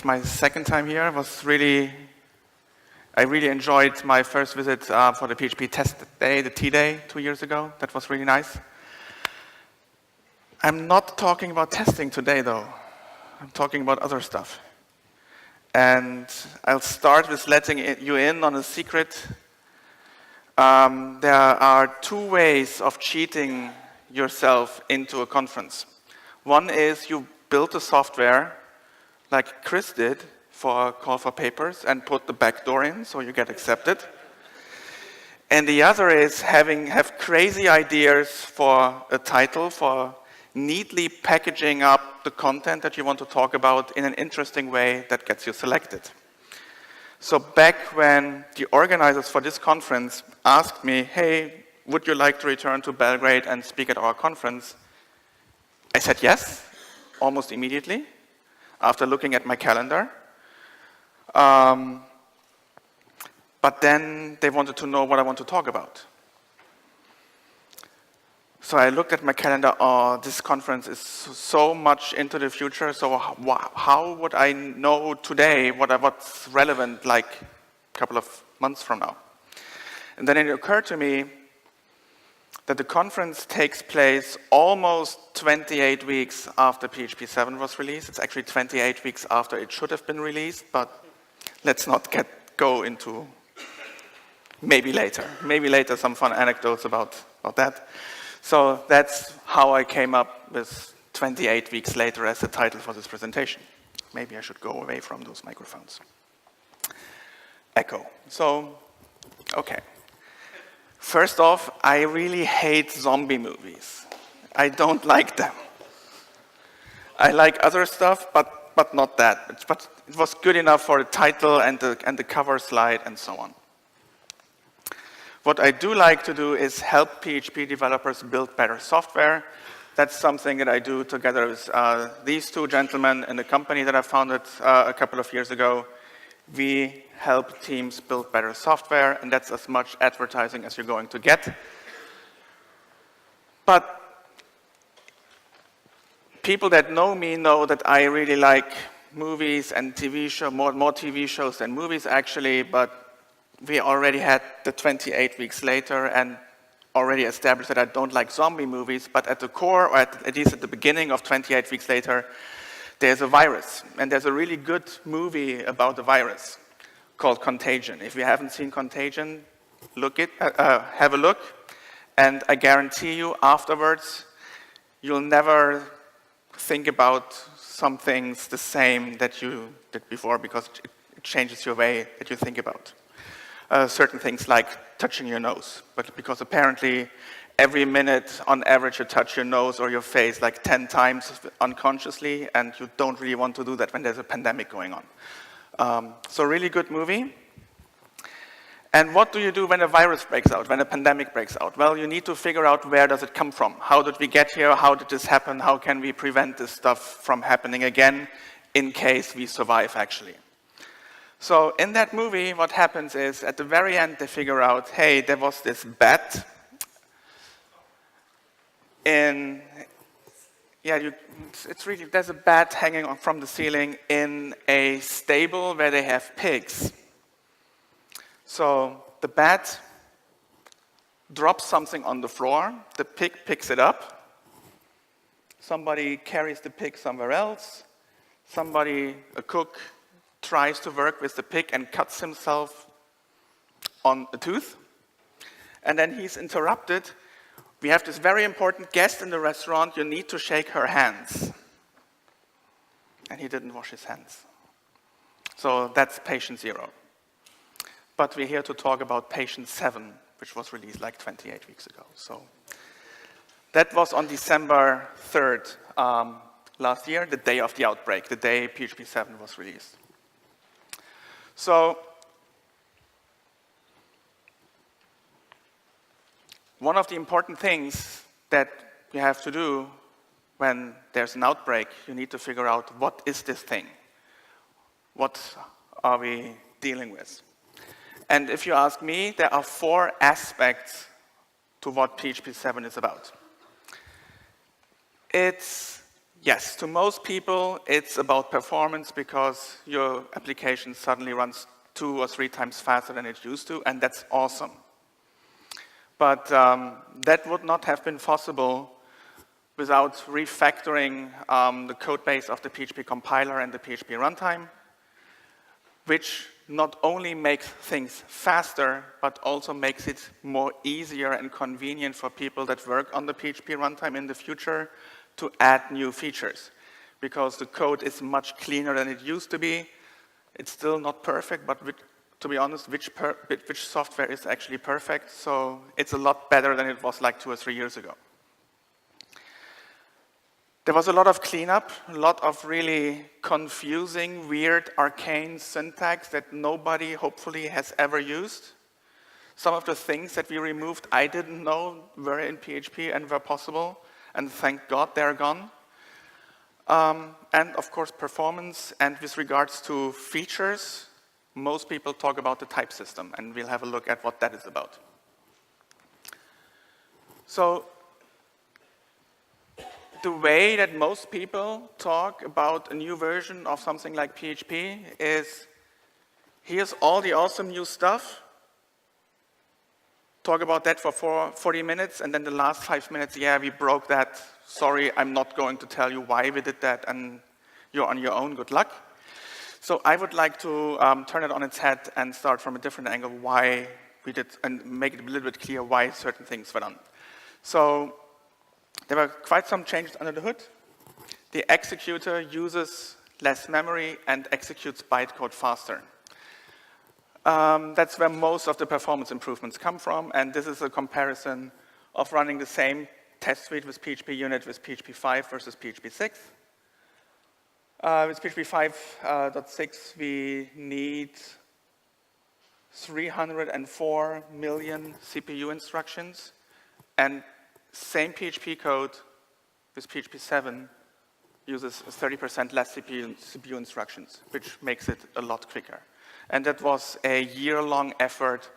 it's my second time here. I really enjoyed my first visit for the PHP test day, the T-Day, 2 years ago. That was really nice. I'm not talking about testing today, though. I'm talking about other stuff. And I'll start with letting you in on a secret. There are two ways of cheating yourself into a conference. One is you build a software like Chris did for a call for papers and put the backdoor in so you get accepted. And the other is have crazy ideas for a title, for neatly packaging up the content that you want to talk about in an interesting way that gets you selected. So back when the organizers for this conference asked me, hey, would you like to return to Belgrade and speak at our conference? I said yes, almost immediately, after looking at my calendar. But then they wanted to know what I want to talk about. So I looked at my calendar, this conference is so much into the future, so how would I know today what's relevant like a couple of months from now? And then it occurred to me that the conference takes place almost 28 weeks after PHP 7 was released. It's actually 28 weeks after it should have been released, but let's not go into maybe later some fun anecdotes about that. So that's how I came up with 28 weeks later as the title for this presentation. Maybe I should go away from those microphones. Echo. So, okay. First off, I really hate zombie movies. I don't like them. I like other stuff, but not that. But it was good enough for the title and the cover slide and so on. What I do like to do is help PHP developers build better software. That's something that I do together with these two gentlemen in the company that I founded a couple of years ago. We help teams build better software, and that's as much advertising as you're going to get. But people that know me know that I really like movies and TV shows, more TV shows than movies actually, but we already had the 28 weeks later and already established that I don't like zombie movies, but at the core, or at least at the beginning of 28 weeks later, there's a virus. And there's a really good movie about the virus called Contagion. If you haven't seen Contagion, have a look. And I guarantee you, afterwards, you'll never think about some things the same that you did before, because it changes your way that you think about certain things like touching your nose. But because apparently every minute, on average, you touch your nose or your face like 10 times unconsciously, and you don't really want to do that when there's a pandemic going on. So really good movie. And what do you do when a virus breaks out, when a pandemic breaks out? Well, you need to figure out where does it come from? How did we get here? How did this happen? How can we prevent this stuff from happening again in case we survive, actually? So in that movie, what happens is, at the very end, they figure out, hey, there was this bat there's a bat hanging from the ceiling in a stable where they have pigs. So the bat drops something on the floor, the pig picks it up, somebody carries the pig somewhere else, a cook, tries to work with the pig and cuts himself on a tooth, and then he's interrupted. We have this very important guest in the restaurant, you need to shake her hands. And he didn't wash his hands. So that's patient 0. But we're here to talk about patient 7, which was released like 28 weeks ago. So that was on December 3rd last year, the day of the outbreak, the day PHP 7 was released. So one of the important things that you have to do when there's an outbreak, you need to figure out, what is this thing? What are we dealing with? And if you ask me, there are 4 aspects to what PHP 7 is about. It's Yes, to most people, it's about performance because your application suddenly runs 2 or 3 times faster than it used to, and that's awesome. But that would not have been possible without refactoring the code base of the PHP compiler and the PHP runtime, which not only makes things faster, but also makes it more easier and convenient for people that work on the PHP runtime in the future to add new features. Because the code is much cleaner than it used to be. It's still not perfect, but to be honest, which software is actually perfect? So it's a lot better than it was like 2 or 3 years ago. There was a lot of cleanup, a lot of really confusing, weird, arcane syntax that nobody, hopefully, has ever used. Some of the things that we removed, I didn't know were in PHP and were possible, and thank God they're gone. And of course, performance, and with regards to features, most people talk about the type system, and we'll have a look at what that is about. So, the way that most people talk about a new version of something like PHP is, here's all the awesome new stuff, talk about that for 40 minutes, and then the last 5 minutes, yeah, we broke that, sorry, I'm not going to tell you why we did that, and you're on your own, good luck. So I would like to turn it on its head and start from a different angle why we did, and make it a little bit clear why certain things were done. So, there were quite some changes under the hood. The executor uses less memory and executes bytecode faster. That's where most of the performance improvements come from, and this is a comparison of running the same test suite with PHP unit with PHP 5 versus PHP 6. With PHP 5.6, we need 304 million CPU instructions, and same PHP code with PHP 7 uses 30% less CPU instructions, which makes it a lot quicker. And that was a year-long effort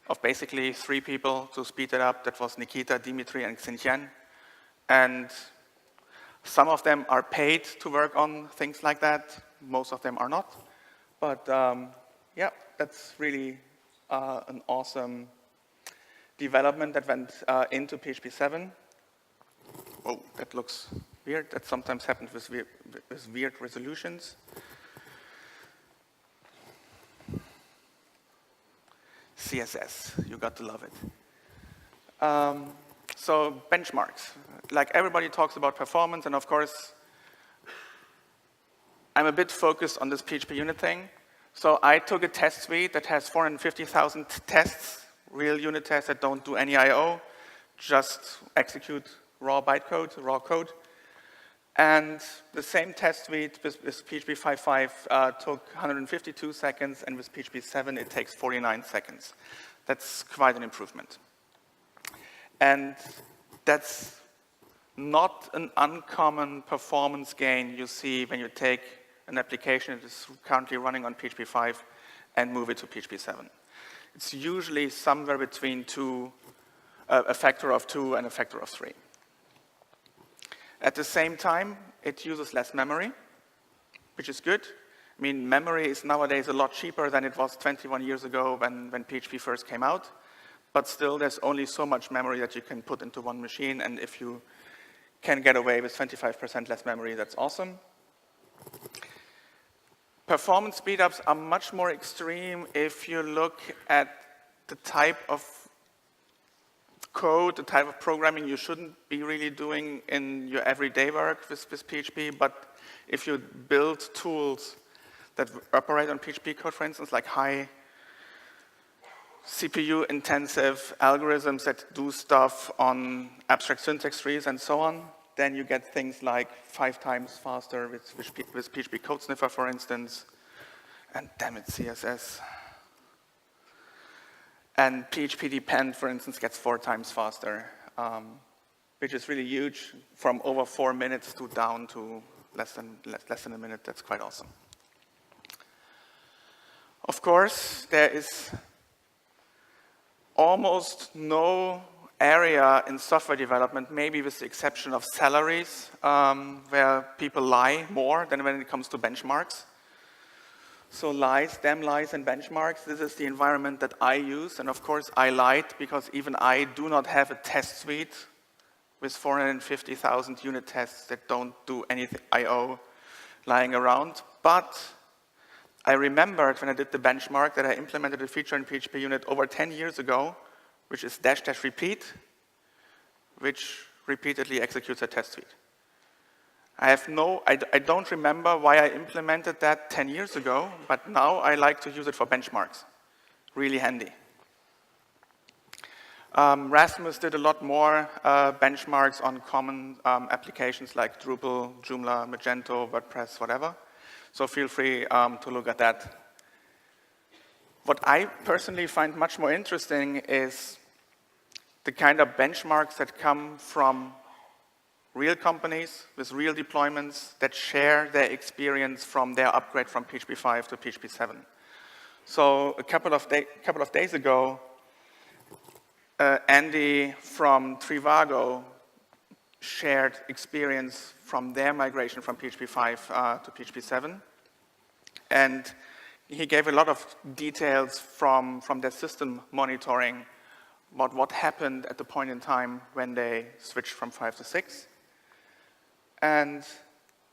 of basically 3 people to speed it up. That was Nikita, Dimitri, and Xintian. And some of them are paid to work on things like that. Most of them are not. But yeah, that's really an awesome development that went into PHP 7. Oh, that looks weird. That sometimes happens with weird resolutions. CSS, you got to love it. So benchmarks. Like everybody talks about performance, and of course, I'm a bit focused on this PHP unit thing. So I took a test suite that has 450,000 tests, real unit tests that don't do any I/O, just execute raw bytecode, raw code. And the same test suite with PHP 5.5 took 152 seconds, and with PHP 7 it takes 49 seconds. That's quite an improvement. And that's not an uncommon performance gain you see when you take an application that is currently running on PHP 5 and move it to PHP 7. It's usually somewhere between a factor of 2 and a factor of 3. At the same time, it uses less memory, which is good. I mean, memory is nowadays a lot cheaper than it was 21 years ago when PHP first came out. But still, there's only so much memory that you can put into one machine, and if you can get away with 25% less memory, that's awesome. Performance speedups are much more extreme if you look at the type of code, the type of programming you shouldn't be really doing in your everyday work with PHP, but if you build tools that operate on PHP code, for instance, like high CPU-intensive algorithms that do stuff on abstract syntax trees and so on, then you get things like 5 times faster with PHP Code Sniffer, for instance, and damn it, CSS. And PHP Depend, for instance, gets 4 times faster, which is really huge, from over 4 minutes to down to less than a minute. That's quite awesome. Of course, there is almost no area in software development, maybe with the exception of salaries, where people lie more than when it comes to benchmarks. So lies, damn lies, and benchmarks, this is the environment that I use. And of course, I lied because even I do not have a test suite with 450,000 unit tests that don't do anything I/O lying around. But I remembered when I did the benchmark that I implemented a feature in PHP unit over 10 years ago, which is -- repeat, which repeatedly executes a test suite. I don't remember why I implemented that 10 years ago, but now I like to use it for benchmarks. Really handy. Rasmus did a lot more benchmarks on common applications like Drupal, Joomla, Magento, WordPress, whatever. So feel free to look at that. What I personally find much more interesting is the kind of benchmarks that come from real companies with real deployments that share their experience from their upgrade from PHP 5 to PHP 7. So a couple of days ago, Andy from Trivago shared experience from their migration from PHP 5 to PHP 7. And he gave a lot of details from their system monitoring about what happened at the point in time when they switched from 5 to 6. And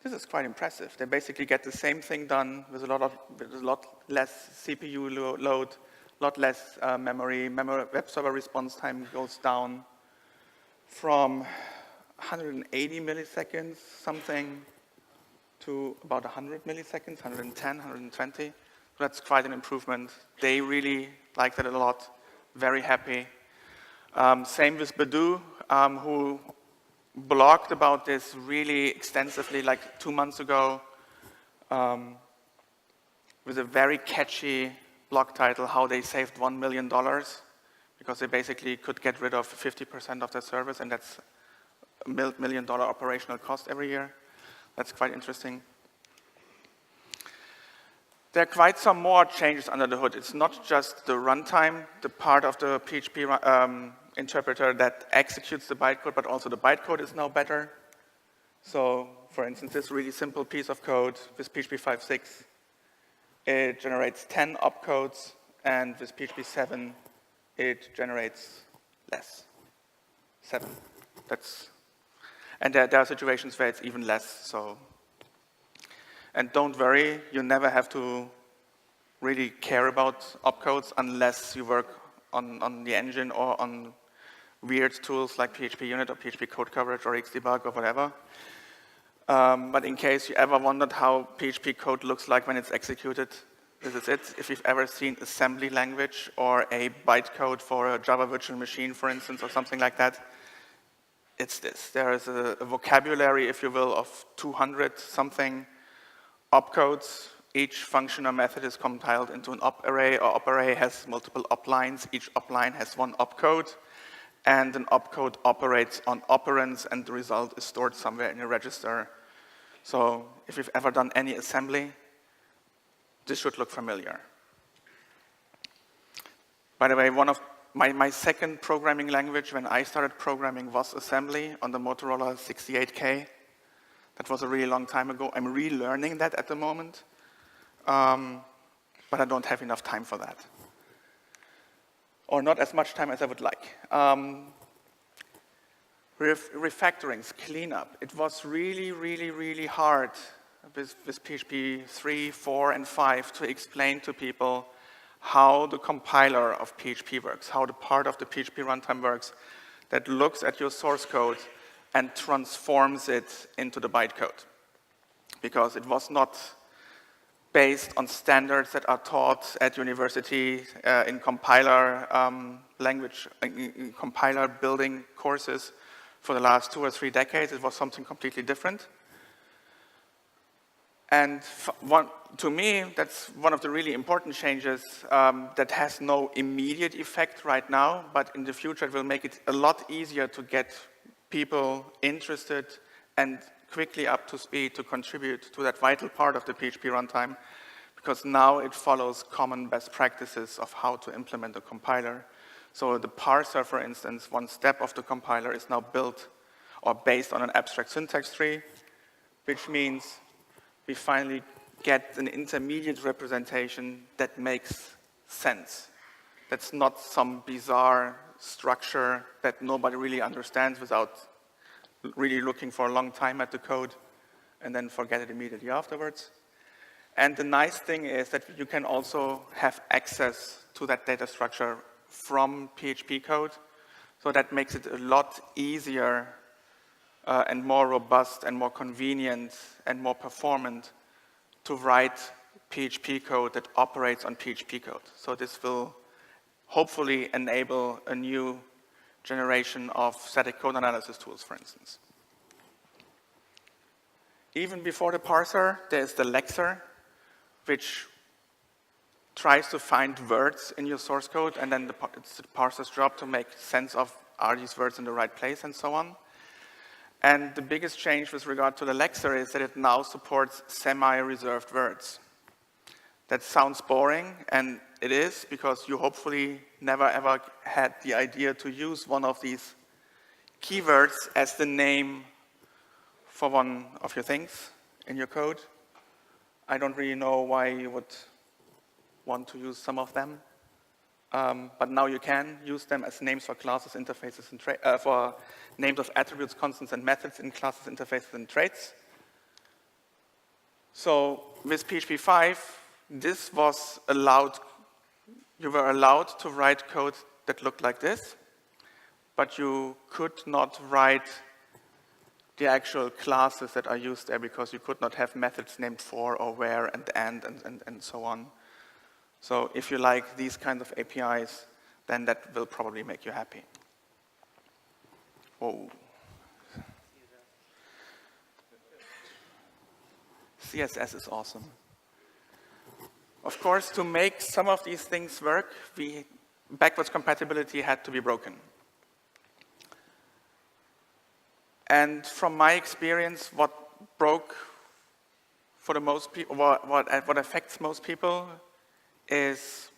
this is quite impressive. They basically get the same thing done with a lot less CPU load, a lot less memory. Web server response time goes down from 180 milliseconds something to about 100 milliseconds, 110, 120. So that's quite an improvement. They really like that a lot. Very happy. Same with Badoo, who blogged about this really extensively like 2 months ago with a very catchy blog title, how they saved $1 million, because they basically could get rid of 50% of their servers, and that's a $1 million operational cost every year. That's quite interesting. There are quite some more changes under the hood. It's not just the runtime, the part of the PHP interpreter that executes the bytecode, but also the bytecode is now better. So, for instance, this really simple piece of code with PHP 5.6, it generates 10 opcodes, and with PHP 7, it generates less, 7. And there are situations where it's even less. So, and don't worry, you never have to really care about opcodes unless you work on the engine or on weird tools like PHP Unit or PHP Code Coverage or Xdebug or whatever. But in case you ever wondered how PHP code looks like when it's executed, this is it. If you've ever seen assembly language or a bytecode for a Java virtual machine, for instance, or something like that, it's this. There is a vocabulary, if you will, of 200-something opcodes. Each function or method is compiled into an op array, or op array has multiple op lines. Each op line has one opcode, and an opcode operates on operands, and the result is stored somewhere in a register. So if you've ever done any assembly, this should look familiar. By the way, one of my second programming language when I started programming was assembly on the Motorola 68K. That was a really long time ago. I'm relearning that at the moment, but I don't have enough time for that. Or not as much time as I would like. Refactorings, cleanup. It was really, really, really hard with PHP 3, 4, and 5 to explain to people how the compiler of PHP works, how the part of the PHP runtime works that looks at your source code and transforms it into the bytecode. Because it was not based on standards that are taught at university in compiler language, in compiler building courses for the last 2 or 3 decades. It was something completely different. And to me, that's one of the really important changes that has no immediate effect right now, but in the future it will make it a lot easier to get people interested and quickly up to speed to contribute to that vital part of the PHP runtime, because now it follows common best practices of how to implement a compiler. So the parser, for instance, one step of the compiler is now built or based on an abstract syntax tree, which means we finally get an intermediate representation that makes sense. That's not some bizarre structure that nobody really understands without really looking for a long time at the code and then forget it immediately afterwards. And the nice thing is that you can also have access to that data structure from PHP code. So that makes it a lot easier and more robust and more convenient and more performant to write PHP code that operates on PHP code. So this will hopefully enable a new generation of static code analysis tools, for instance. Even before the parser, there's the lexer, which tries to find words in your source code, and then it's the parser's job to make sense of, are these words in the right place, and so on. And the biggest change with regard to the lexer is that it now supports semi-reserved words. That sounds boring, and it is, because you hopefully never ever had the idea to use one of these keywords as the name for one of your things in your code. I don't really know why you would want to use some of them, but now you can use them as names for classes, interfaces, and for names of attributes, constants, and methods in classes, interfaces, and traits. So with PHP 5, this was allowed. You were allowed to write code that looked like this, but you could not write the actual classes that are used there because you could not have methods named for or where and so on. So if you like these kinds of APIs, then that will probably make you happy. Whoa. CSS is awesome. Of course, to make some of these things work, backwards compatibility had to be broken. And from my experience, what broke for the most people, what affects most people is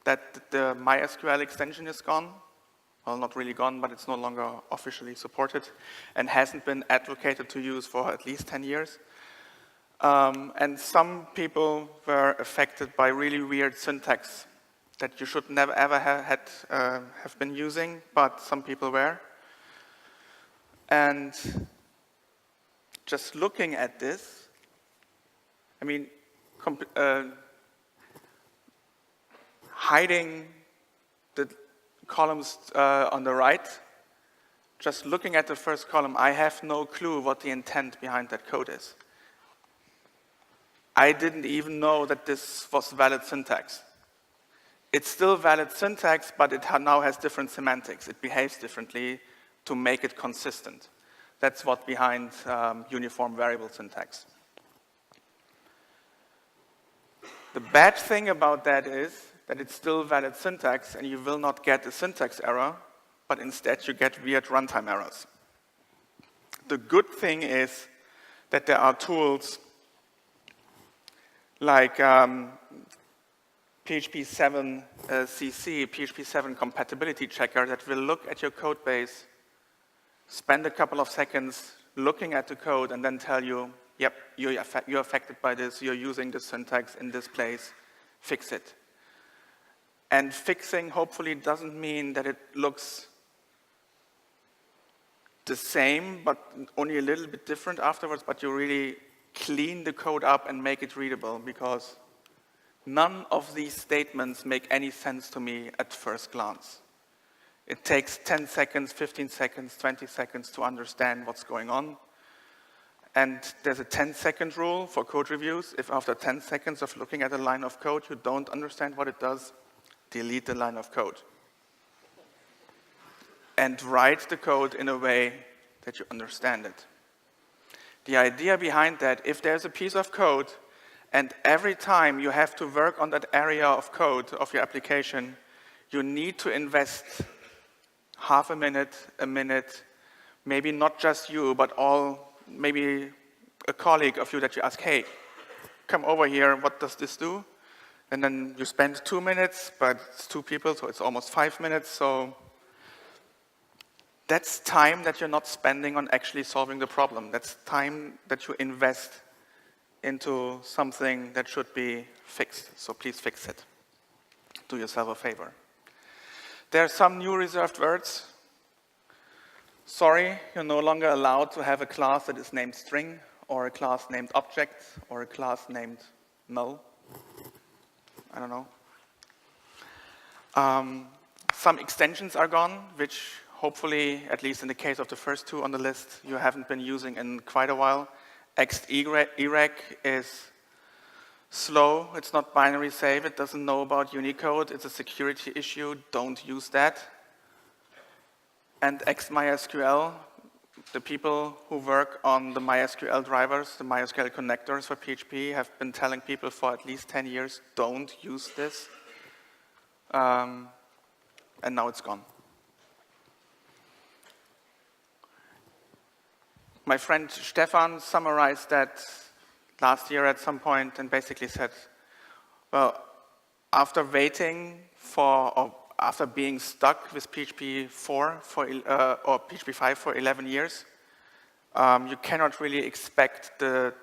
that the MySQL extension is gone. Well, not really gone, but it's no longer officially supported and hasn't been advocated to use for at least 10 years. And some people were affected by really weird syntax that you should never ever have been using, but some people were. And just looking at this, I mean, hiding the columns on the right, just looking at the first column, I have no clue what the intent behind that code is. I didn't even know that this was valid syntax. It's still valid syntax, but it now has different semantics. It behaves differently to make it consistent. That's what's behind uniform variable syntax. The bad thing about that is that it's still valid syntax, and you will not get a syntax error, but instead you get weird runtime errors. The good thing is that there are tools like PHP 7 CC, PHP 7 compatibility checker that will look at your code base, spend a couple of seconds looking at the code, and then tell you, yep, you're affected by this, you're using this syntax in this place, fix it. And fixing hopefully doesn't mean that it looks the same, but only a little bit different afterwards, but you really clean the code up and make it readable, because none of these statements make any sense to me at first glance. It takes 10 seconds, 15 seconds, 20 seconds to understand what's going on. And there's a 10-second rule for code reviews. If after 10 seconds of looking at a line of code you don't understand what it does, delete the line of code. And write the code in a way that you understand it. The idea behind that, if there's a piece of code and every time you have to work on that area of code of your application, you need to invest half a minute, maybe not just you, but maybe a colleague of you that you ask, hey, come over here, what does this do? And then you spend 2 minutes, but it's 2 people, so it's almost 5 minutes. So that's time that you're not spending on actually solving the problem. That's time that you invest into something that should be fixed. So please fix it. Do yourself a favor. There are some new reserved words. Sorry, you're no longer allowed to have a class that is named string, or a class named object, or a class named null. I don't know. Some extensions are gone, which hopefully, at least in the case of the first 2 on the list, you haven't been using in quite a while. exec is slow. It's not binary save. It doesn't know about Unicode. It's a security issue. Don't use that. And xMySQL, the people who work on the MySQL drivers, the MySQL connectors for PHP, have been telling people for at least 10 years, don't use this. And now it's gone. My friend Stefan summarized that last year at some point and basically said, well, after waiting for, or after being stuck with PHP 4 or PHP 5 for 11 years, you cannot really expect the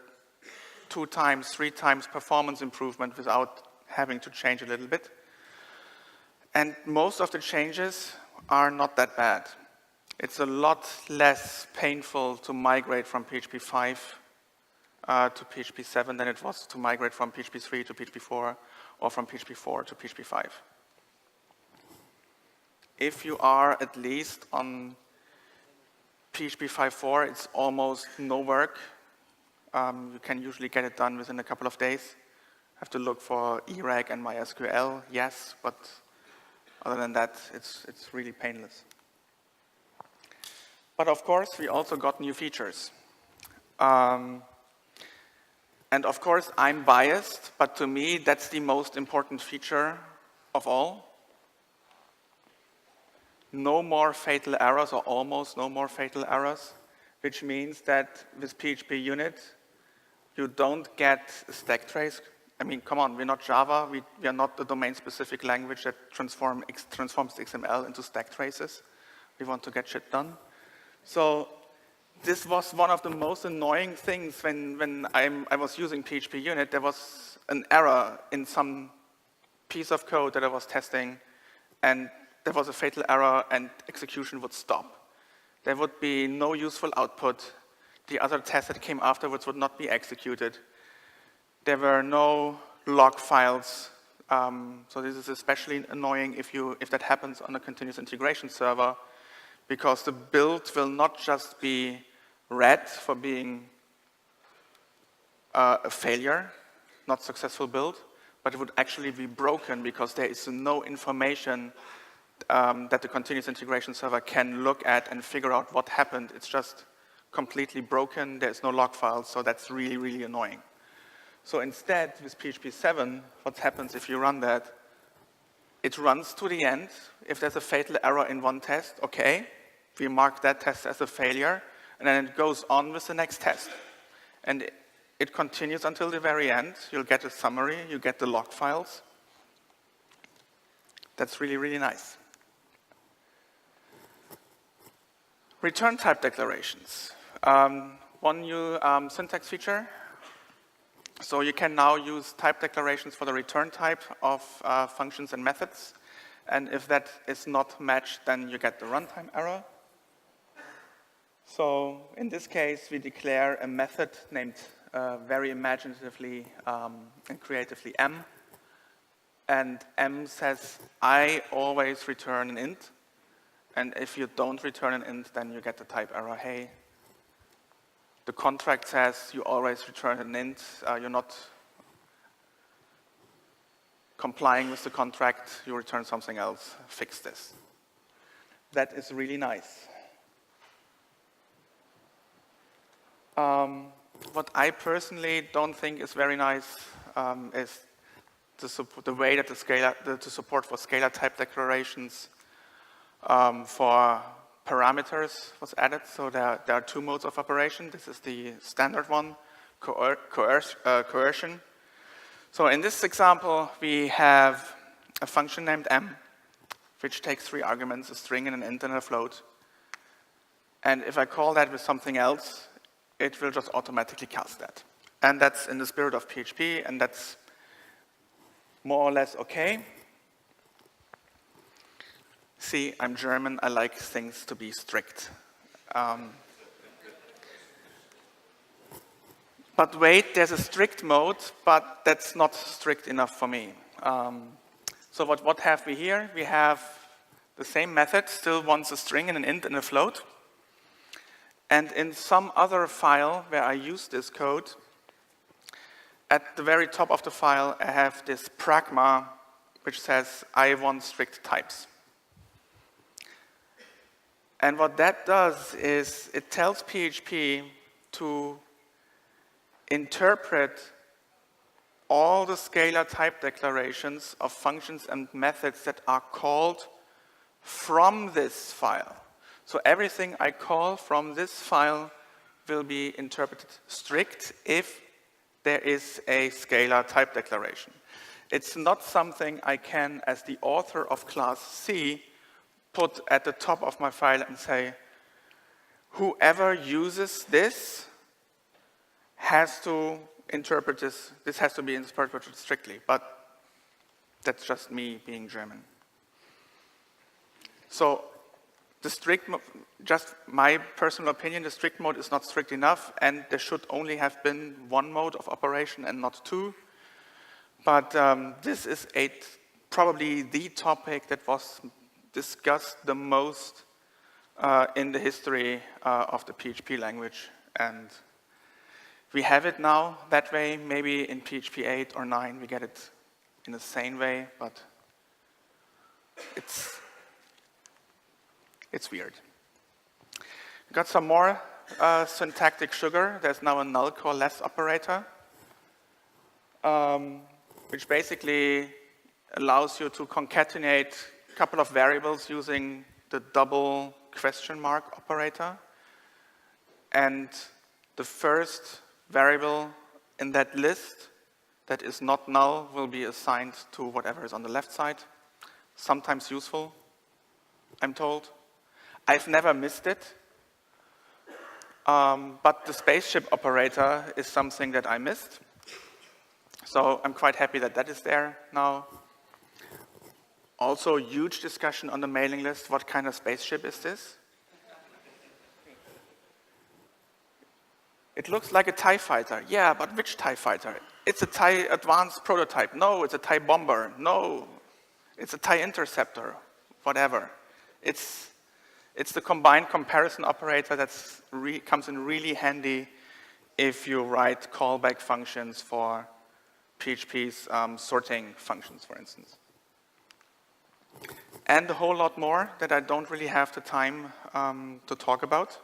2 times, 3 times performance improvement without having to change a little bit. And most of the changes are not that bad. It's a lot less painful to migrate from PHP 5 to PHP 7 than it was to migrate from PHP 3 to PHP 4 or from PHP 4 to PHP 5. If you are at least on PHP 5.4, it's almost no work. You can usually get it done within a couple of days. Have to look for ERAG and MySQL, yes, but other than that, it's really painless. But of course, we also got new features. And of course, I'm biased, but to me, that's the most important feature of all. No more fatal errors, or almost no more fatal errors, which means that with PHP unit, you don't get a stack trace. I mean, come on, we're not Java. We are not the domain-specific language that transforms XML into stack traces. We want to get shit done. So this was one of the most annoying things when I was using PHP unit. There was an error in some piece of code that I was testing, and there was a fatal error, and execution would stop. There would be no useful output. The other tests that came afterwards would not be executed. There were no log files. So this is especially annoying if that happens on a continuous integration server, because the build will not just be read for being a failure, not successful build, but it would actually be broken because there is no information that the continuous integration server can look at and figure out what happened. It's just completely broken. There's no log files, so that's really, really annoying. So instead, with PHP 7, what happens if you run that? It runs to the end. If there's a fatal error in one test, okay, we mark that test as a failure, and then it goes on with the next test. And it continues until the very end. You'll get a summary, you get the log files. That's really, really nice. Return type declarations. One new syntax feature. So you can now use type declarations for the return type of functions and methods. And if that is not matched, then you get the runtime error. So in this case, we declare a method named very imaginatively and creatively m. And m says, I always return an int. And if you don't return an int, then you get the type error, hey. The contract says you always return an int. You're not complying with the contract. You return something else. Fix this. That is really nice. What I personally don't think is very nice is the way that the support for Scalar type declarations for parameters was added. So there are 2 modes of operation. This is the standard one, coercion. So in this example, we have a function named m, which takes 3 arguments, a string and an int and a float. And if I call that with something else, it will just automatically cast that. And that's in the spirit of PHP, and that's more or less okay. See, I'm German, I like things to be strict. But wait, there's a strict mode, but that's not strict enough for me. So what have we here? We have the same method, still wants a string and an int and a float. And in some other file where I use this code, at the very top of the file, I have this pragma, which says, I want strict types. And what that does is it tells PHP to interpret all the scalar type declarations of functions and methods that are called from this file. So everything I call from this file will be interpreted strict if there is a scalar type declaration. It's not something I can, as the author of class C, put at the top of my file and say, whoever uses this has to interpret this. This has to be interpreted strictly, but that's just me being German. So the strict mode, just my personal opinion, the strict mode is not strict enough, and there should only have been 1 mode of operation and not 2. But this is probably the topic that was discussed the most in the history of the PHP language. And we have it now that way. Maybe in PHP 8 or 9 we get it in a sane way, but it's weird. We got some more syntactic sugar. There's now a null coalesce operator, which basically allows you to concatenate a couple of variables using the double question mark operator. And the first variable in that list that is not null will be assigned to whatever is on the left side. Sometimes useful, I'm told. I've never missed it. But the spaceship operator is something that I missed. So I'm quite happy that that is there now. Also, huge discussion on the mailing list. What kind of spaceship is this? It looks like a TIE fighter. Yeah, but which TIE fighter? It's a TIE advanced prototype. No, it's a TIE bomber. No, it's a TIE interceptor. Whatever. It's the combined comparison operator that comes in really handy if you write callback functions for PHP's sorting functions, for instance. And a whole lot more that I don't really have the time to talk about.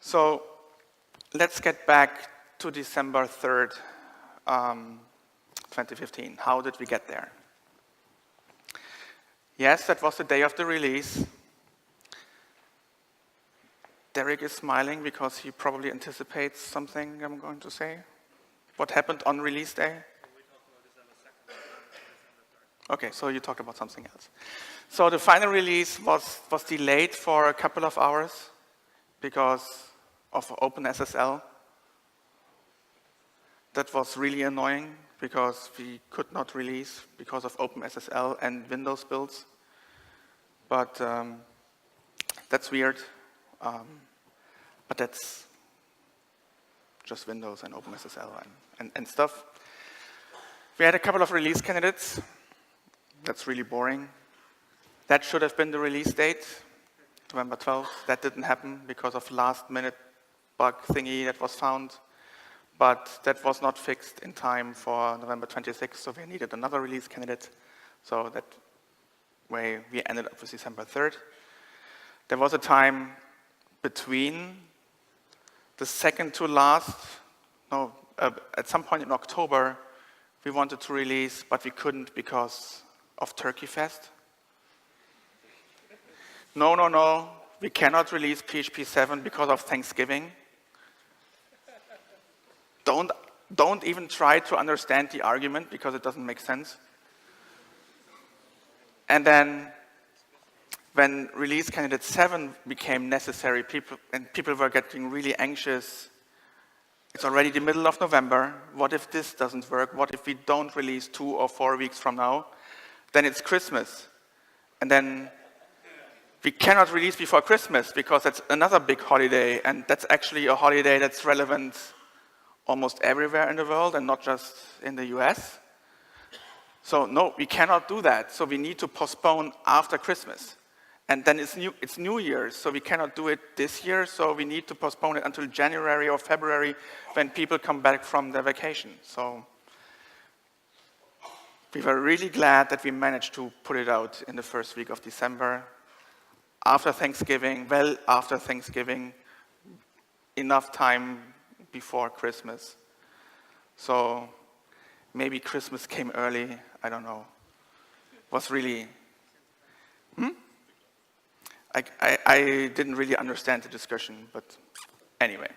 So let's get back to December 3rd, 2015. How did we get there? Yes, that was the day of the release. Derek is smiling because he probably anticipates something I'm going to say. What happened on release day? Okay, so you talked about something else. So the final release was delayed for a couple of hours because of OpenSSL. That was really annoying because we could not release because of OpenSSL and Windows builds. But that's weird. But that's just Windows and OpenSSL and stuff. We had a couple of release candidates. That's really boring. That should have been the release date, November 12th. That didn't happen because of last-minute bug thingy that was found. But that was not fixed in time for November 26th, so we needed another release candidate. So that way we ended up with December 3rd. There was a time between the second to last, at some point in October, we wanted to release, but we couldn't because of Turkey Fest. No, we cannot don't even try to understand the argument because it doesn't make sense. And then when release candidate 7 became necessary, people were getting really anxious. It's already the middle of November. What if this doesn't work? What if we don't release 2 or 4 weeks from now? Then it's Christmas. And then we cannot release before Christmas because that's another big holiday, and that's actually a holiday that's relevant almost everywhere in the world and not just in the US. So no, we cannot do that. So we need to postpone after Christmas. And then it's New Year's, so we cannot do it this year, so we need to postpone it until January or February when people come back from their vacation. So we were really glad that we managed to put it out in the first week of December. After Thanksgiving, well after Thanksgiving, enough time before Christmas. So maybe Christmas came early, I don't know. Was really, I didn't really understand the discussion, but anyway.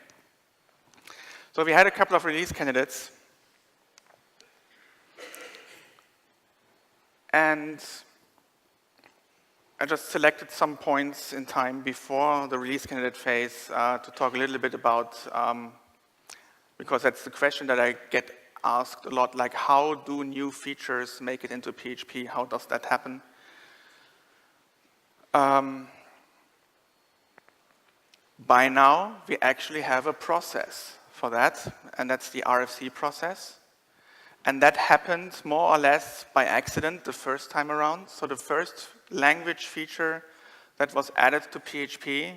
So we had a couple of release candidates. And I just selected some points in time before the release candidate phase to talk a little bit about, because that's the question that I get asked a lot, like how do new features make it into PHP? How does that happen? By now, we actually have a process for that, and that's the RFC process. And that happened more or less by accident the first time around. So the first language feature that was added to PHP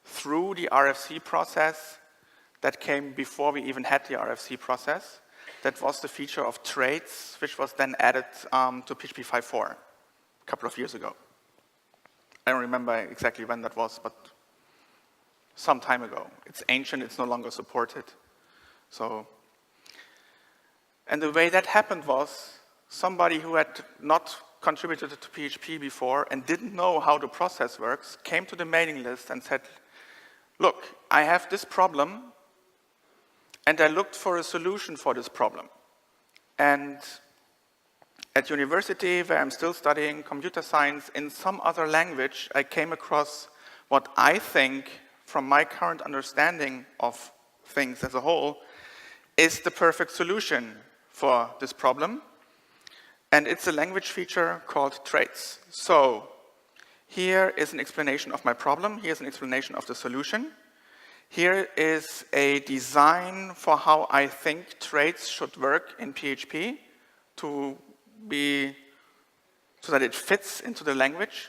through the RFC process that came before we even had the RFC process, that was the feature of traits, which was then added to PHP 5.4 a couple of years ago. I don't remember exactly when that was, but some time ago. It's ancient, it's no longer supported. So, and the way that happened was somebody who had not contributed to PHP before and didn't know how the process works came to the mailing list and said, look, I have this problem and I looked for a solution for this problem. And at university, where I'm still studying computer science, in some other language, I came across what I think, from my current understanding of things as a whole, is the perfect solution for this problem. And it's a language feature called traits. So here is an explanation of my problem. Here's an explanation of the solution. Here is a design for how I think traits should work in PHP so that it fits into the language.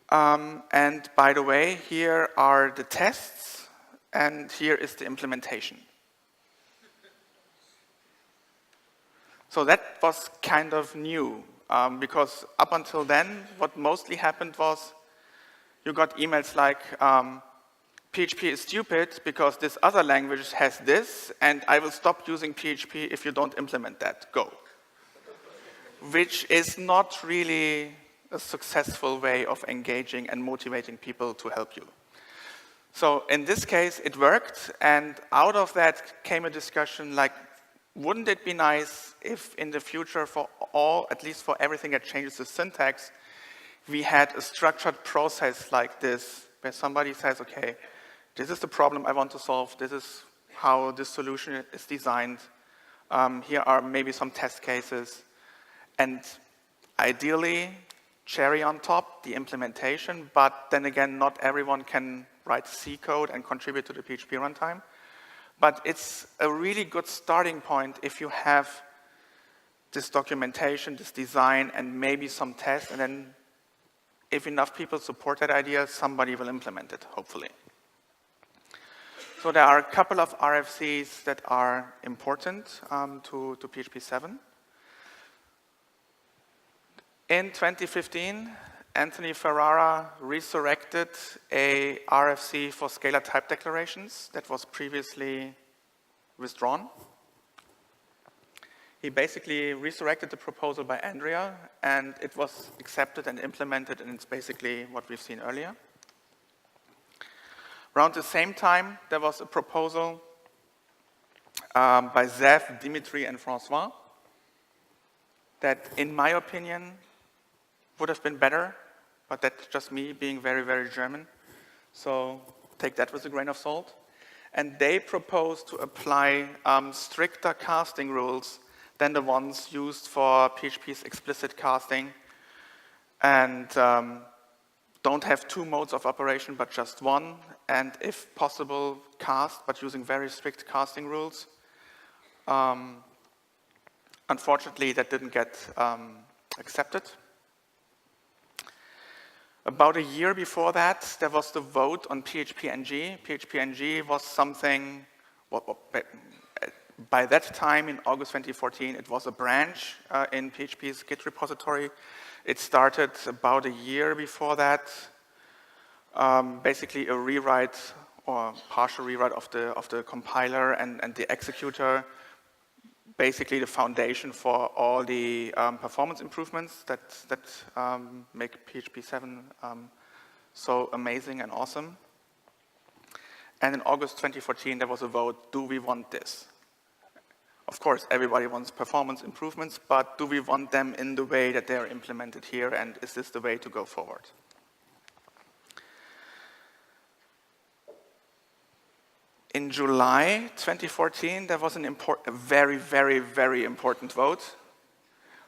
And by the way, here are the tests, and here is the implementation. So that was kind of new, because up until then, what mostly happened was you got emails like, PHP is stupid because this other language has this, and I will stop using PHP if you don't implement that. Go. Which is not really a successful way of engaging and motivating people to help you. So in this case, it worked, and out of that came a discussion like, wouldn't it be nice if in the future for all, at least for everything that changes the syntax, we had a structured process like this, where somebody says, okay, this is the problem I want to solve, this is how this solution is designed, here are maybe some test cases, and ideally, cherry on top, the implementation, but then again, not everyone can write C code and contribute to the PHP runtime. But it's a really good starting point if you have this documentation, this design, and maybe some tests, and then if enough people support that idea, somebody will implement it, hopefully. So there are a couple of RFCs that are important to PHP 7. In 2015, Anthony Ferrara resurrected a RFC for scalar type declarations that was previously withdrawn. He basically resurrected the proposal by Andrea, and it was accepted and implemented, and it's basically what we've seen earlier. Around the same time, there was a proposal by Zev, Dimitri, and Francois that, in my opinion, would have been better, but that's just me being very, very German. So take that with a grain of salt. And they proposed to apply stricter casting rules than the ones used for PHP's explicit casting, and don't have two modes of operation, but just one, and if possible, cast, but using very strict casting rules. Unfortunately, that didn't get accepted. About a year before that, there was the vote on PHP-NG. PHP-NG was something, by that time, in August 2014, it was a branch in PHP's Git repository. It started about a year before that. Basically a rewrite or partial rewrite of the compiler and the executor. Basically the foundation for all the performance improvements that make PHP 7 so amazing and awesome. And in August 2014, there was a vote, do we want this? Of course, everybody wants performance improvements, but do we want them in the way that they're implemented here, and is this the way to go forward? In July 2014, there was a very, very, very important vote.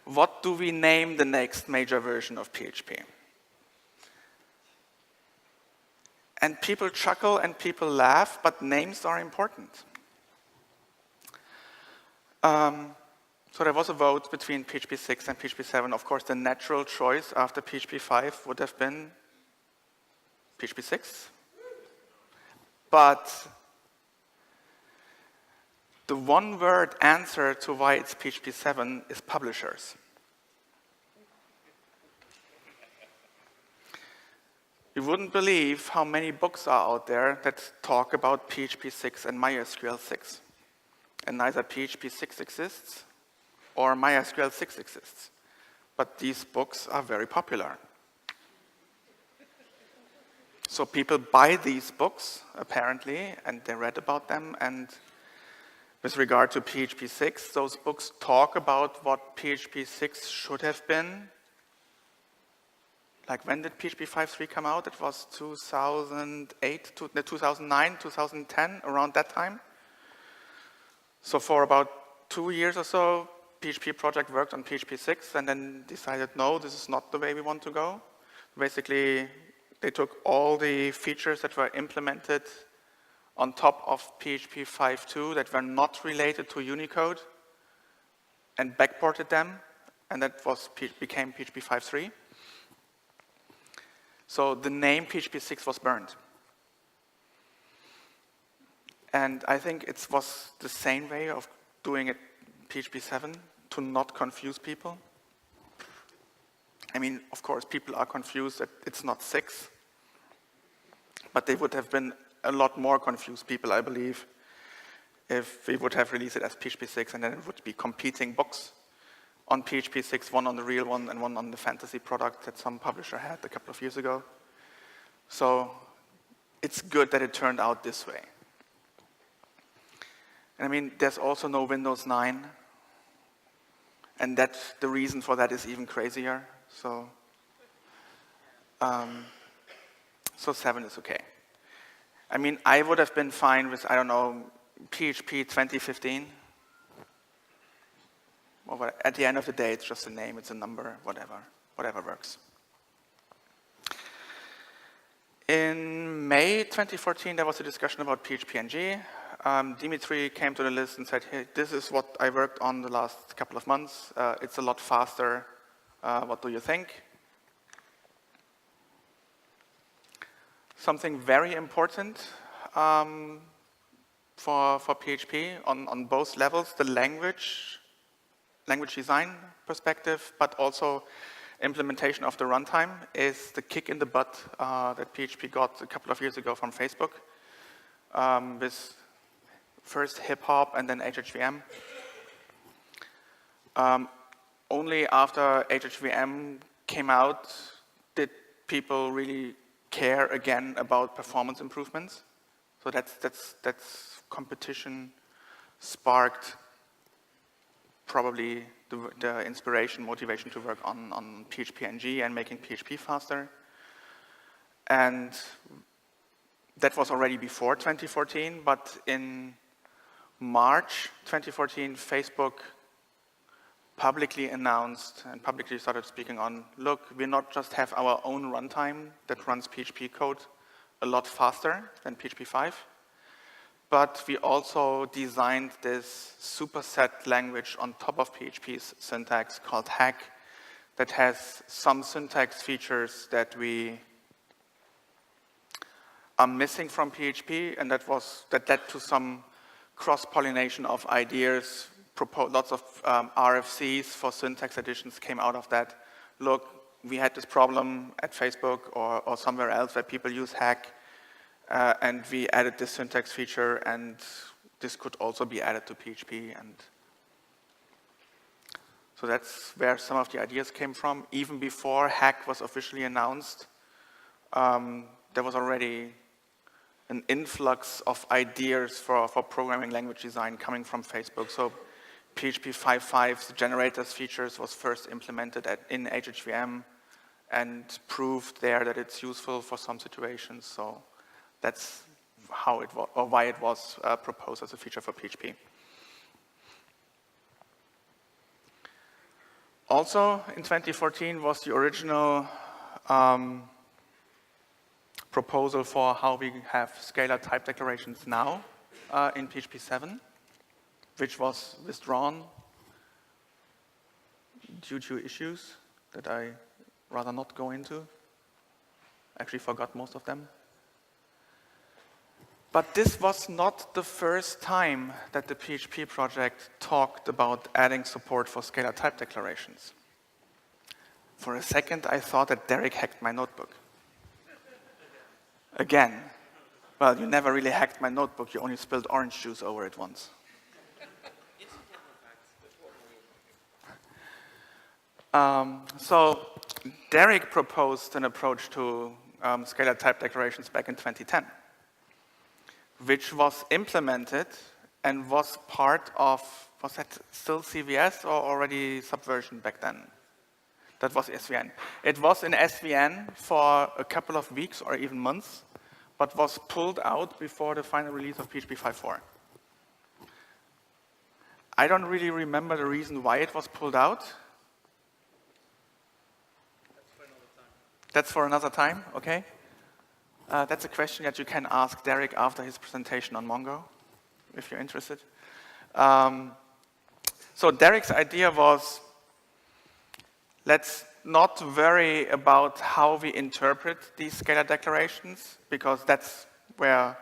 What do we name the next major version of PHP? And people chuckle and people laugh, but names are important. So there was a vote between PHP 6 and PHP 7. Of course, the natural choice after PHP 5 would have been PHP 6. But the one-word answer to why it's PHP 7 is publishers. You wouldn't believe how many books are out there that talk about PHP 6 and MySQL 6. And neither PHP 6 exists or MySQL 6 exists. But these books are very popular. So people buy these books, apparently, and they read about them. And with regard to PHP 6, those books talk about what PHP 6 should have been. Like, when did PHP 5.3 come out? It was 2008, 2009, 2010, around that time. So for about 2 years or so, PHP project worked on PHP 6 and then decided, no, this is not the way we want to go. Basically, they took all the features that were implemented on top of PHP 5.2 that were not related to Unicode and backported them, and that became PHP 5.3. So the name PHP 6 was burned. And I think it was the same way of doing it PHP 7 to not confuse people. I mean, of course, people are confused that it's not 6, but they would have been a lot more confused people, I believe, if we would have released it as PHP 6, and then it would be competing books on PHP 6, one on the real one and one on the fantasy product that some publisher had a couple of years ago. So it's good that it turned out this way. And I mean, there's also no Windows 9, and the reason for that is even crazier. So 7 is okay. I mean, I would have been fine with, I don't know, PHP 2015. Well, at the end of the day, it's just a name, it's a number, whatever works. In May 2014, there was a discussion about PHP-NG. Dimitri came to the list and said, hey, this is what I worked on the last couple of months. It's a lot faster. What do you think? Something very important for PHP on both levels, the language design perspective, but also implementation of the runtime, is the kick in the butt that PHP got a couple of years ago from Facebook with first hip-hop and then HHVM. Only after HHVM came out did people really care again about performance improvements. So that's competition sparked probably the inspiration, motivation to work on PHP-NG and making PHP faster. And that was already before 2014, but in March 2014, Facebook publicly announced and publicly started speaking on, look, we not just have our own runtime that runs PHP code a lot faster than PHP 5, but we also designed this superset language on top of PHP's syntax called hack that has some syntax features that we are missing from PHP, and that led to some cross-pollination of ideas. Lots of RFCs for syntax additions came out of that. Look, we had this problem at Facebook or somewhere else where people use hack, and we added this syntax feature, and this could also be added to PHP. And so that's where some of the ideas came from. Even before hack was officially announced, there was already an influx of ideas for programming language design coming from Facebook. So PHP 5.5's generators features was first implemented in HHVM and proved there that it's useful for some situations. So that's how it was, or why it was proposed as a feature for PHP. Also in 2014 was the original proposal for how we have scalar type declarations now in PHP 7, which was withdrawn due to issues that I rather not go into. Actually forgot most of them. But this was not the first time that the PHP project talked about adding support for scalar type declarations. For a second, I thought that Derek hacked my notebook. Again. Well, you never really hacked my notebook, you only spilled orange juice over it once. So Derek proposed an approach to scalar type declarations back in 2010, which was implemented and was part of, was that still CVS or already Subversion back then? That was SVN. It was in SVN for a couple of weeks or even months, but was pulled out before the final release of PHP 5.4. I don't really remember the reason why it was pulled out. That's for another time, okay. That's a question that you can ask Derek after his presentation on Mongo, if you're interested. So Derek's idea was, let's not worry about how we interpret these scalar declarations, because that's where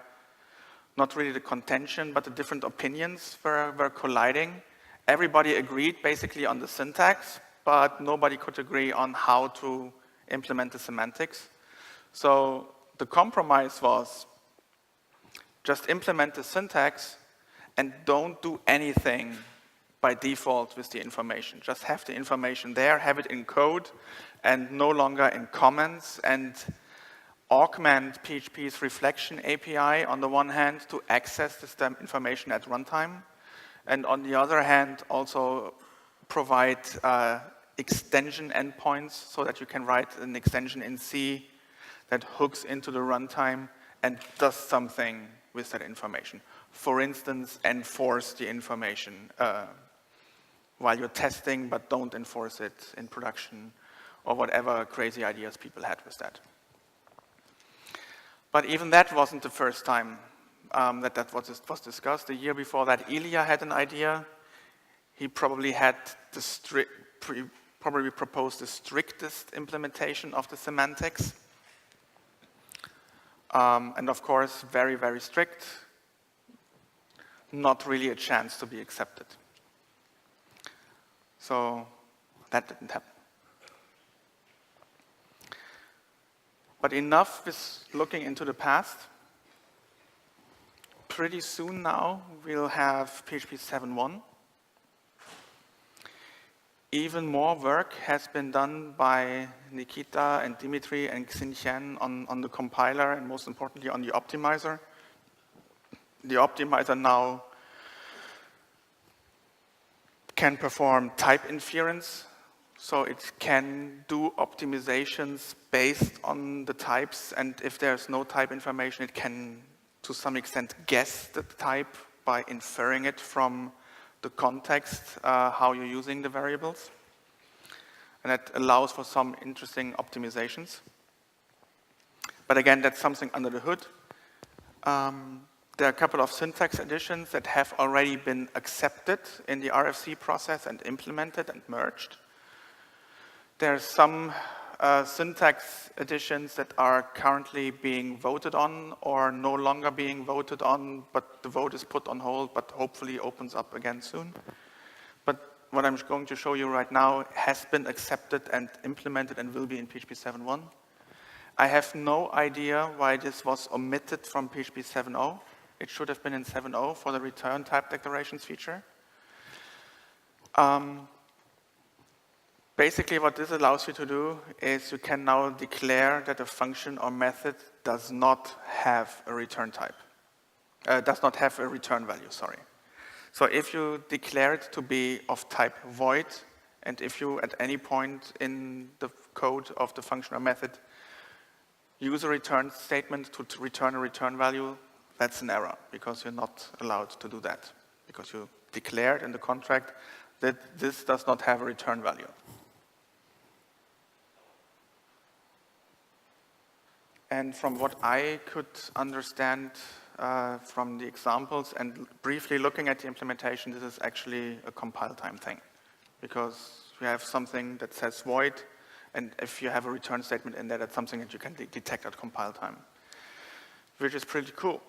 not really the contention, but the different opinions were colliding. Everybody agreed basically on the syntax, but nobody could agree on how to implement the semantics. So the compromise was just implement the syntax and don't do anything by default with the information. Just have the information there, have it in code and no longer in comments, and augment PHP's reflection API on the one hand to access this information at runtime, and on the other hand also provide extension endpoints so that you can write an extension in C that hooks into the runtime and does something with that information. For instance, enforce the information while you're testing, but don't enforce it in production, or whatever crazy ideas people had with that. But even that wasn't the first time that was discussed. The year before that, Ilya had an idea. He probably had probably proposed the strictest implementation of the semantics. And of course, very, very strict. Not really a chance to be accepted. So that didn't happen. But enough with looking into the past. Pretty soon now, we'll have PHP 7.1. Even more work has been done by Nikita and Dimitri and Xintian on the compiler, and most importantly on the optimizer. The optimizer now can perform type inference, so it can do optimizations based on the types, and if there's no type information, it can, to some extent, guess the type by inferring it from the context, how you're using the variables. And that allows for some interesting optimizations. But again, that's something under the hood. There are a couple of syntax additions that have already been accepted in the RFC process and implemented and merged. There are some syntax additions that are currently being voted on or no longer being voted on, but the vote is put on hold, but hopefully opens up again soon. But what I'm going to show you right now has been accepted and implemented and will be in PHP 7.1. I have no idea why this was omitted from PHP 7.0. It should have been in 7.0 for the return type declarations feature. Basically, what this allows you to do is you can now declare that a function or method does not have a return type, does not have a return value, sorry. So if you declare it to be of type void, and if you at any point in the code of the function or method use a return statement to return a return value, that's an error, because you're not allowed to do that, because you declared in the contract that this does not have a return value. And from what I could understand from the examples and briefly looking at the implementation, this is actually a compile time thing, because you have something that says void, and if you have a return statement in there, that's something that you can detect at compile time, which is pretty cool.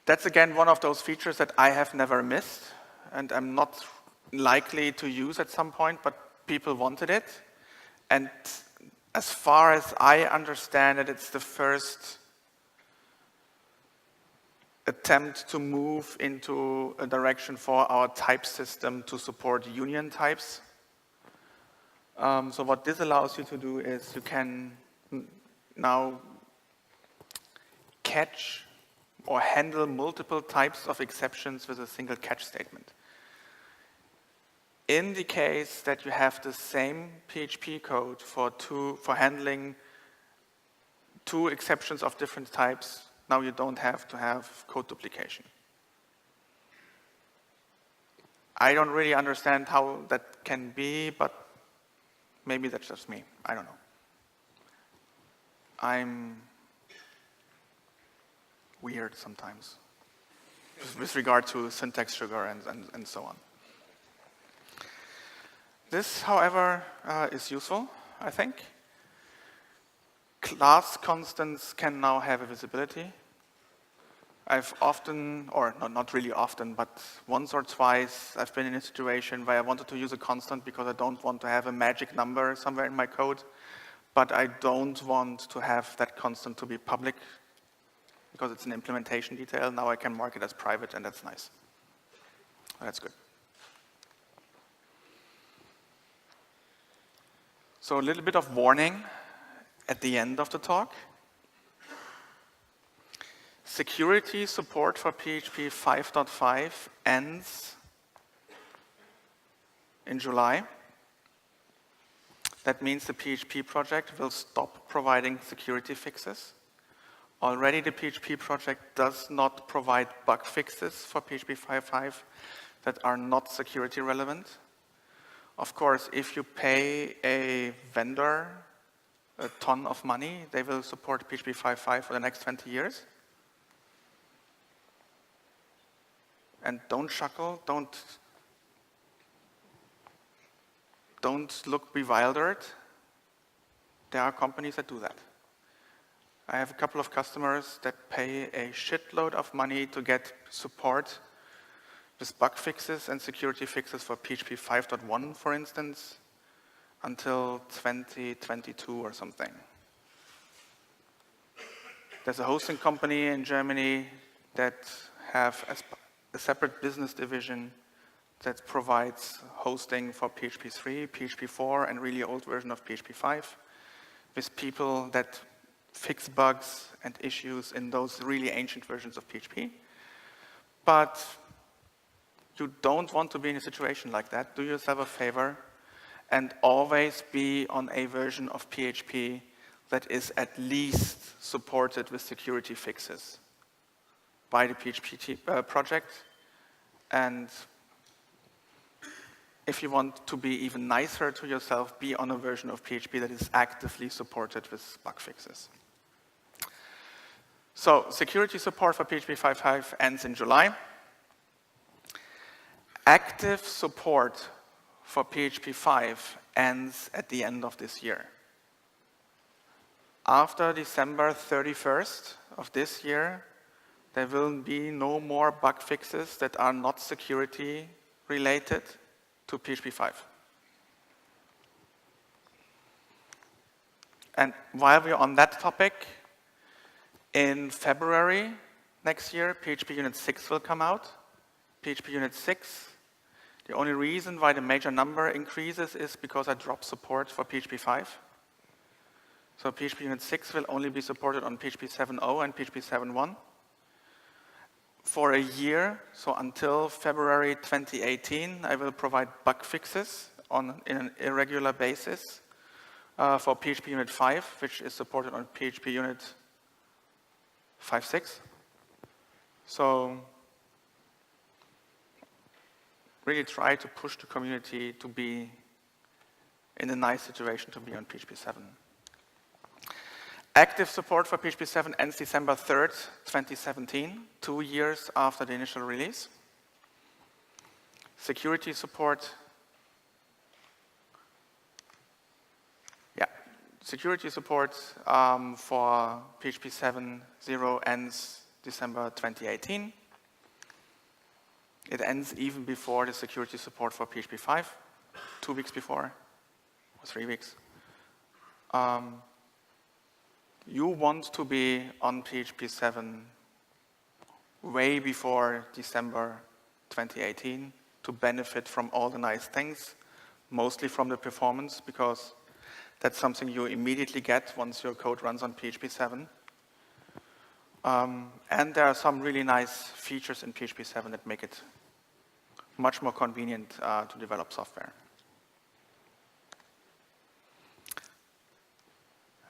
That's again one of those features that I have never missed, and I'm not likely to use at some point, but people wanted it. And as far as I understand it, it's the first attempt to move into a direction for our type system to support union types. So what this allows you to do is you can now catch or handle multiple types of exceptions with a single catch statement. In the case that you have the same PHP code for handling two exceptions of different types, now you don't have to have code duplication. I don't really understand how that can be, but maybe that's just me. I don't know. I'm weird sometimes with regard to syntax sugar and so on. This, however, is useful, I think. Class constants can now have a visibility. I've often, or not really often, but once or twice, I've been in a situation where I wanted to use a constant because I don't want to have a magic number somewhere in my code, but I don't want to have that constant to be public because it's an implementation detail. Now I can mark it as private, and that's nice. That's good. So a little bit of warning at the end of the talk. Security support for PHP 5.5 ends in July. That means the PHP project will stop providing security fixes. Already the PHP project does not provide bug fixes for PHP 5.5 that are not security relevant. Of course, if you pay a vendor a ton of money, they will support PHP 5.5 for the next 20 years. And don't chuckle, don't look bewildered. There are companies that do that. I have a couple of customers that pay a shitload of money to get support with bug fixes and security fixes for PHP 5.1, for instance, until 2022 or something. There's a hosting company in Germany that have a separate business division that provides hosting for PHP 3, PHP 4, and really old version of PHP 5 with people that fix bugs and issues in those really ancient versions of PHP. But you don't want to be in a situation like that. Do yourself a favor and always be on a version of PHP that is at least supported with security fixes by the PHP project. And if you want to be even nicer to yourself, be on a version of PHP that is actively supported with bug fixes. So security support for PHP 5.5 ends in July. Active support for PHP 5 ends at the end of this year. After December 31st of this year, there will be no more bug fixes that are not security related to PHP 5. And while we're on that topic, in February next year, PHP Unit 6 will come out. PHP Unit 6, the only reason why the major number increases is because I dropped support for PHP 5. So PHP Unit 6 will only be supported on PHP 7.0 and PHP 7.1 for a year. So until February 2018, I will provide bug fixes in an irregular basis for PHP Unit 5, which is supported on PHP Unit 5.6. So really try to push the community to be in a nice situation to be on PHP 7. Active support for PHP 7 ends December 3rd, 2017, 2 years after the initial release. Security support, security support for PHP 7.0 ends December 2018. It ends even before the security support for PHP 5, 2 weeks before, or 3 weeks. You want to be on PHP 7 way before December 2018 to benefit from all the nice things, mostly from the performance, because that's something you immediately get once your code runs on PHP 7. And there are some really nice features in PHP 7 that make it much more convenient to develop software.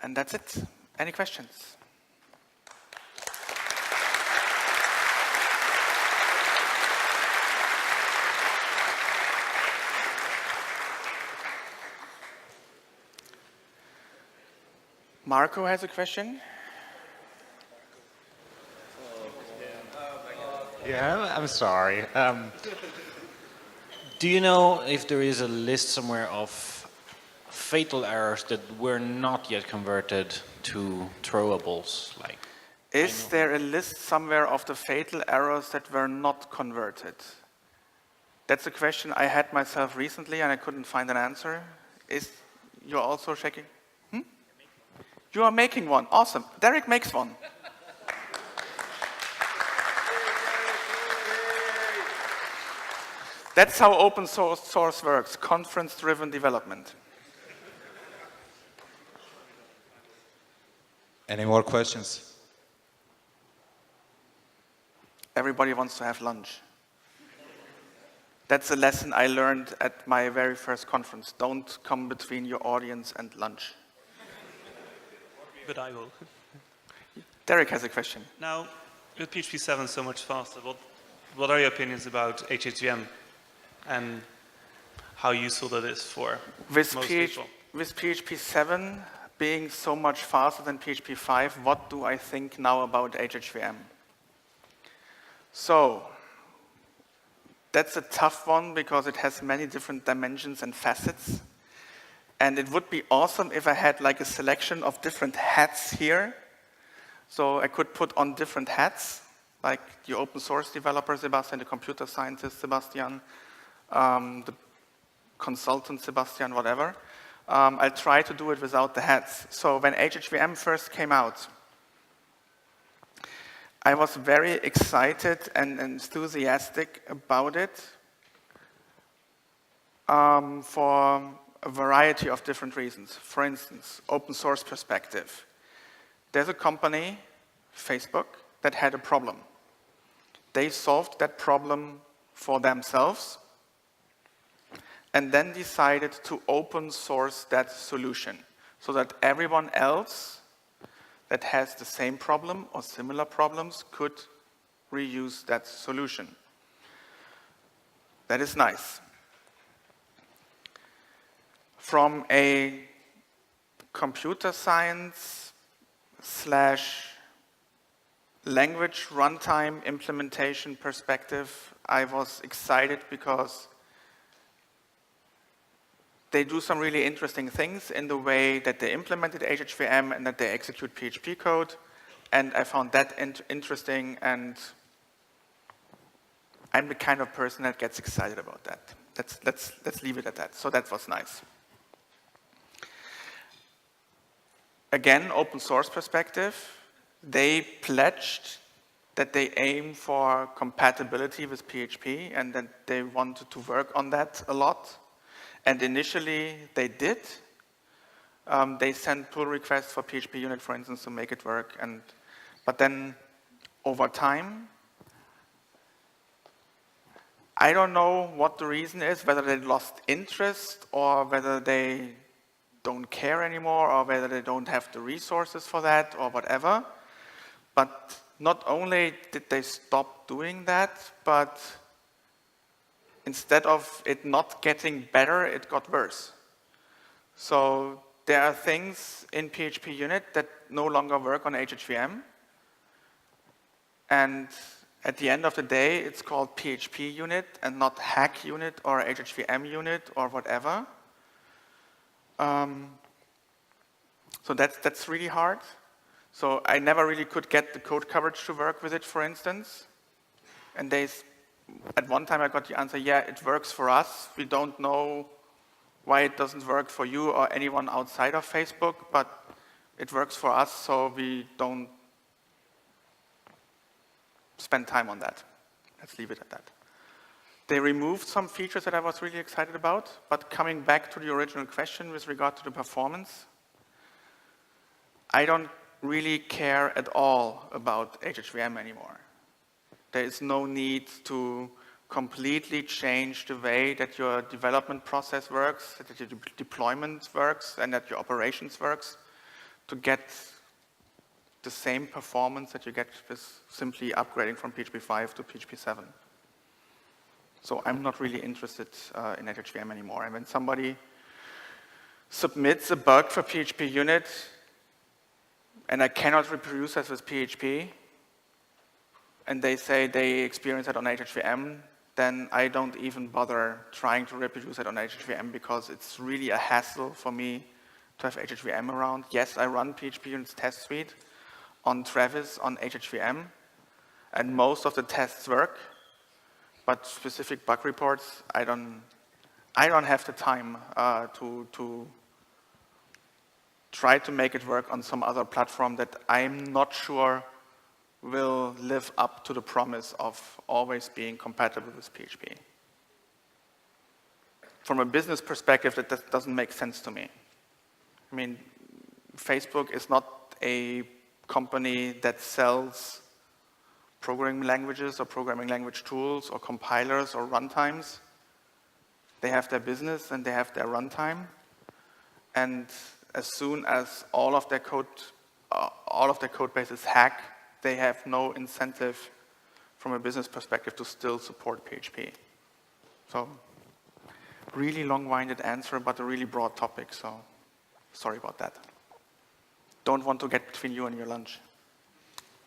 And that's it. Any questions? Marco has a question. Yeah, I'm sorry. Do you know if there is a list somewhere of fatal errors that were not yet converted to throwables? Like, is there a list somewhere of the fatal errors that were not converted? That's a question I had myself recently and I couldn't find an answer. You're also checking? You are making one. Awesome. Derek makes one. That's how open source works, conference-driven development. Any more questions? Everybody wants to have lunch. That's a lesson I learned at my very first conference. Don't come between your audience and lunch. But I will. Derek has a question. Now, with PHP 7 so much faster, what are your opinions about HHVM and how useful that is for most people? With PHP 7 being so much faster than PHP 5, what do I think now about HHVM? So, that's a tough one because it has many different dimensions and facets. And it would be awesome if I had like a selection of different hats here. So I could put on different hats, like the open source developer, Sebastian, the computer scientist, Sebastian, the consultant, Sebastian, whatever. I'll try to do it without the hats. So when HHVM first came out, I was very excited and enthusiastic about it for a variety of different reasons. For instance, open source perspective. There's a company, Facebook, that had a problem. They solved that problem for themselves and then decided to open source that solution so that everyone else that has the same problem or similar problems could reuse that solution. That is nice. From a computer science / language runtime implementation perspective, I was excited because they do some really interesting things in the way that they implemented HHVM and that they execute PHP code. And I found that interesting, and I'm the kind of person that gets excited about that. Let's leave it at that. So that was nice. Again, open source perspective, they pledged that they aim for compatibility with PHP and that they wanted to work on that a lot. And initially, they did. They sent pull requests for PHP unit, for instance, to make it work. But then, over time, I don't know what the reason is, whether they lost interest or whether they don't care anymore or whether they don't have the resources for that or whatever. But not only did they stop doing that, but instead of it not getting better, it got worse. So there are things in PHP unit that no longer work on HHVM. And at the end of the day, it's called PHP unit and not hack unit or HHVM unit or whatever. So that's really hard. So I never really could get the code coverage to work with it, for instance. And at one time I got the answer, yeah, it works for us. We don't know why it doesn't work for you or anyone outside of Facebook, but it works for us, so we don't spend time on that. Let's leave it at that. They removed some features that I was really excited about, but coming back to the original question with regard to the performance, I don't really care at all about HHVM anymore. There is no need to completely change the way that your development process works, that your deployment works, and that your operations works to get the same performance that you get with simply upgrading from PHP 5 to PHP 7. So I'm not really interested in HHVM anymore. And when somebody submits a bug for PHP unit and I cannot reproduce that with PHP, and they say they experience it on HHVM, then I don't even bother trying to reproduce it on HHVM because it's really a hassle for me to have HHVM around. Yes, I run PHP unit's test suite on Travis on HHVM, and most of the tests work, but specific bug reports, I don't have the time to try to make it work on some other platform that I'm not sure will live up to the promise of always being compatible with PHP. From a business perspective, that doesn't make sense to me. I mean, Facebook is not a company that sells programming languages or programming language tools or compilers or runtimes. They have their business and they have their runtime. And as soon as all of their code base is hacked, they have no incentive from a business perspective to still support PHP. So, really long-winded answer, but a really broad topic, so sorry about that. Don't want to get between you and your lunch.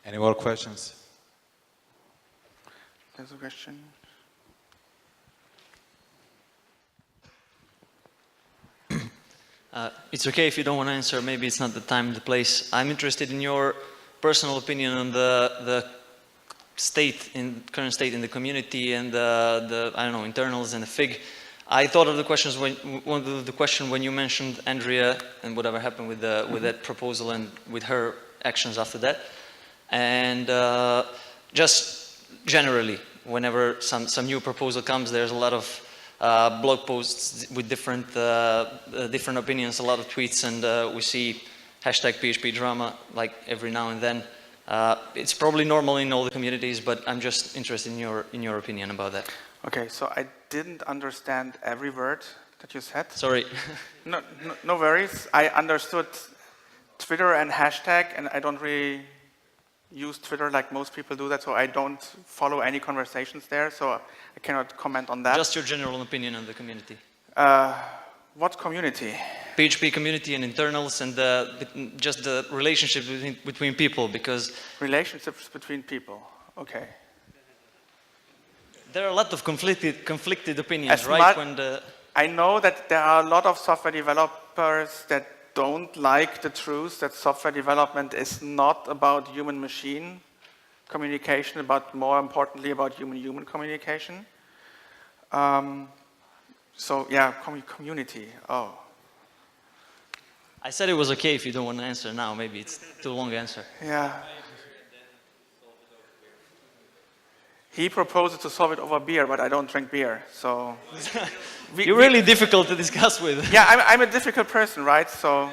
Any more questions? There's a question. It's okay if you don't want to answer, maybe it's not the time, the place. I'm interested in your personal opinion on the current state in the community and the I don't know, internals and the FIG. I thought of the question when you mentioned Andrea and whatever happened with that proposal and with her actions after that. And just generally, whenever some new proposal comes, there's a lot of blog posts with different opinions, a lot of tweets, and we see hashtag PHP Drama like every now and then. It's probably normal in all the communities, but I'm just interested in your opinion about that. Okay, so I didn't understand every word that you said. Sorry. No worries. I understood Twitter and hashtag, and I don't really use Twitter like most people do that, so I don't follow any conversations there, so I cannot comment on that. Just your general opinion on the community. What community? PHP community and internals and just the relationship between people, because... Relationships between people, okay. There are a lot of conflicted opinions, right? I know that there are a lot of software developers that don't like the truth that software development is not about human-machine communication, but more importantly about human-human communication. So yeah, community, oh. I said it was okay if you don't want to answer now, maybe it's too long answer. Yeah. He proposes to solve it over beer, but I don't drink beer, so... You're really difficult to discuss with. Yeah, I'm a difficult person, right? So,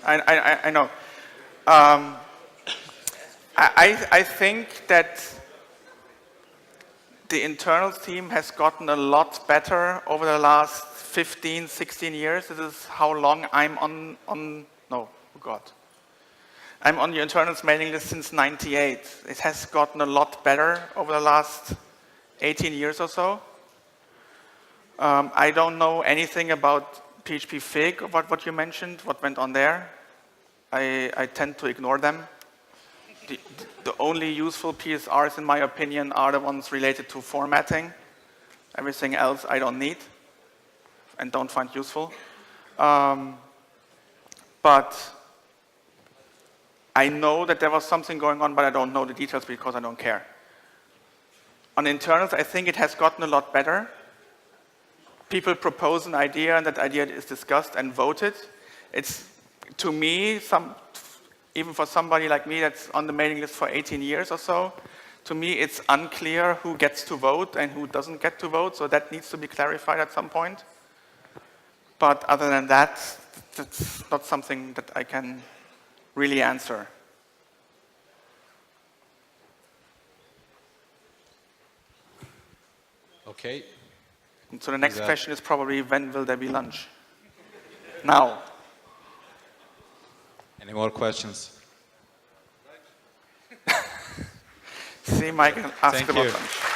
I know. I think that the internals team has gotten a lot better over the last 15, 16 years. This is how long I'm I'm on the internals mailing list since '98. It has gotten a lot better over the last 18 years or so. I don't know anything about PHP Fig, about what you mentioned, what went on there. I tend to ignore them. The only useful PSRs, in my opinion, are the ones related to formatting. Everything else I don't need and don't find useful. But I know that there was something going on, but I don't know the details because I don't care. On internals, I think it has gotten a lot better. People propose an idea, and that idea is discussed and voted. It's, to me, even for somebody like me that's on the mailing list for 18 years or so, to me it's unclear who gets to vote and who doesn't get to vote, so that needs to be clarified at some point. But other than that, that's not something that I can really answer. Okay. So the next question is probably, when will there be lunch? Now. Any more questions? See, Michael, ask about lunch.